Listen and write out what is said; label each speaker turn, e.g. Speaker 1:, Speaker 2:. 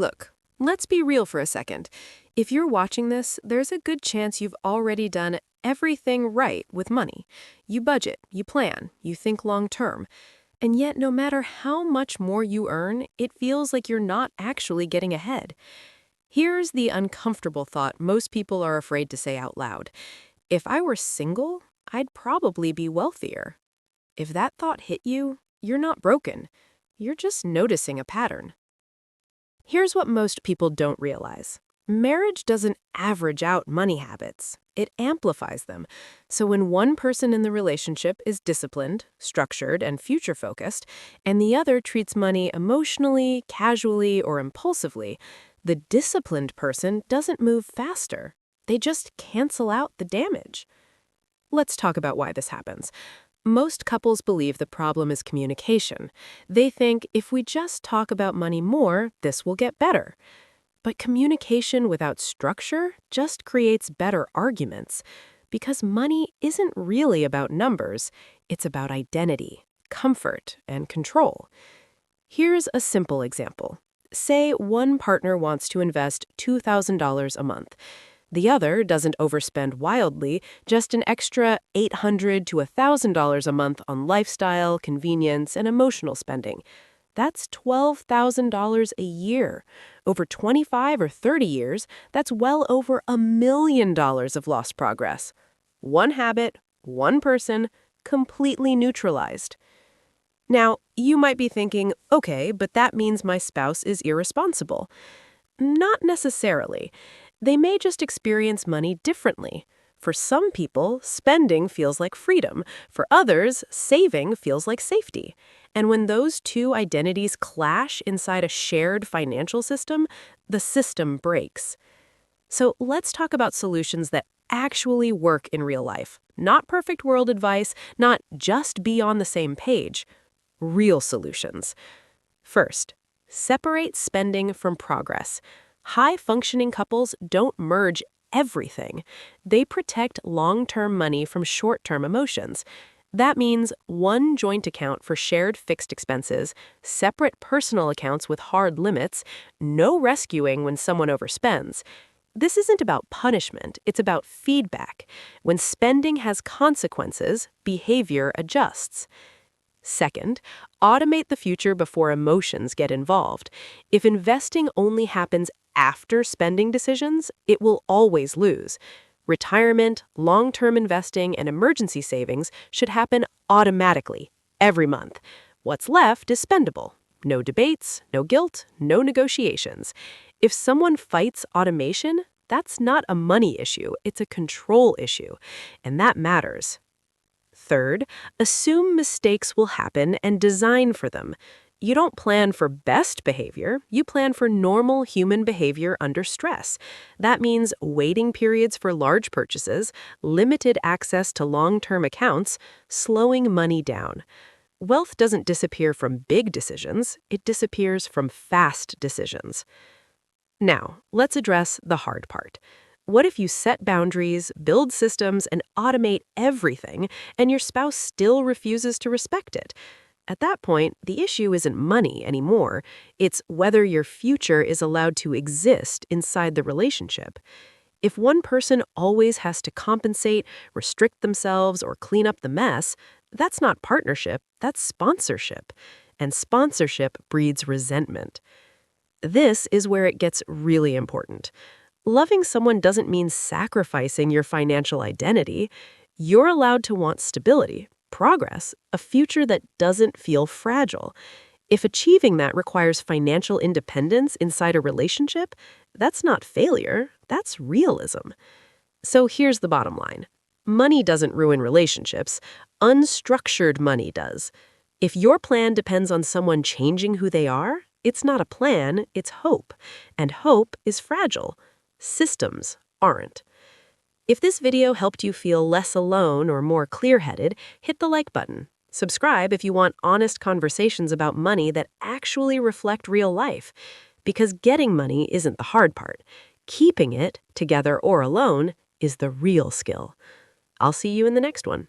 Speaker 1: Look, let's be real for a second. If you're watching this, there's a good chance you've already done everything right with money. You budget, you plan, you think long term. And yet, no matter how much more you earn, it feels like you're not actually getting ahead. Here's the uncomfortable thought most people are afraid to say out loud. If I were single, I'd probably be wealthier. If that thought hit you, you're not broken. You're just noticing a pattern. Here's what most people don't realize. Marriage doesn't average out money habits. It amplifies them. So when one person in the relationship is disciplined, structured, and future-focused, and the other treats money emotionally, casually, or impulsively, the disciplined person doesn't move faster. They just cancel out the damage. Let's talk about why this happens. Most couples believe the problem is communication. They think if we just talk about money more, this will get better. But communication without structure just creates better arguments, because money isn't really about numbers, it's about identity, comfort, and control. Here's a simple example. Say one partner wants to invest $2,000 a month. The other doesn't overspend wildly, just an extra $800 to $1,000 a month on lifestyle, convenience, and emotional spending. That's $12,000 a year. Over 25 or 30 years, that's well over $1 million of lost progress. One habit, one person, completely neutralized. Now, you might be thinking, okay, but that means my spouse is irresponsible. Not necessarily. They may just experience money differently. For some people, spending feels like freedom. For others, saving feels like safety. And when those two identities clash inside a shared financial system, the system breaks. So let's talk about solutions that actually work in real life. Not perfect world advice, not just be on the same page. Real solutions. First, separate spending from progress. High-functioning couples don't merge everything. They protect long-term money from short-term emotions. That means one joint account for shared fixed expenses, separate personal accounts with hard limits, no rescuing when someone overspends. This isn't about punishment, it's about feedback. When spending has consequences, behavior adjusts. Second, automate the future before emotions get involved. If investing only happens after spending decisions, it will always lose. Retirement, long-term investing, and emergency savings should happen automatically, every month. What's left is spendable. No debates, no guilt, no negotiations. If someone fights automation, that's not a money issue, it's a control issue, and that matters. Third, assume mistakes will happen and design for them. You don't plan for best behavior, you plan for normal human behavior under stress. That means waiting periods for large purchases, limited access to long-term accounts, slowing money down. Wealth doesn't disappear from big decisions, it disappears from fast decisions. Now, let's address the hard part. What if you set boundaries, build systems, and automate everything, and your spouse still refuses to respect it? At that point, the issue isn't money anymore. It's whether your future is allowed to exist inside the relationship. If one person always has to compensate, restrict themselves, or clean up the mess, that's not partnership, that's sponsorship. And sponsorship breeds resentment. This is where it gets really important. Loving someone doesn't mean sacrificing your financial identity. You're allowed to want stability, progress, a future that doesn't feel fragile. If achieving that requires financial independence inside a relationship, that's not failure, that's realism. So here's the bottom line. Money doesn't ruin relationships. Unstructured money does. If your plan depends on someone changing who they are, it's not a plan, it's hope. And hope is fragile. Systems aren't. If this video helped you feel less alone or more clear-headed, hit the like button. Subscribe if you want honest conversations about money that actually reflect real life. Because getting money isn't the hard part. Keeping it, together or alone, is the real skill. I'll see you in the next one.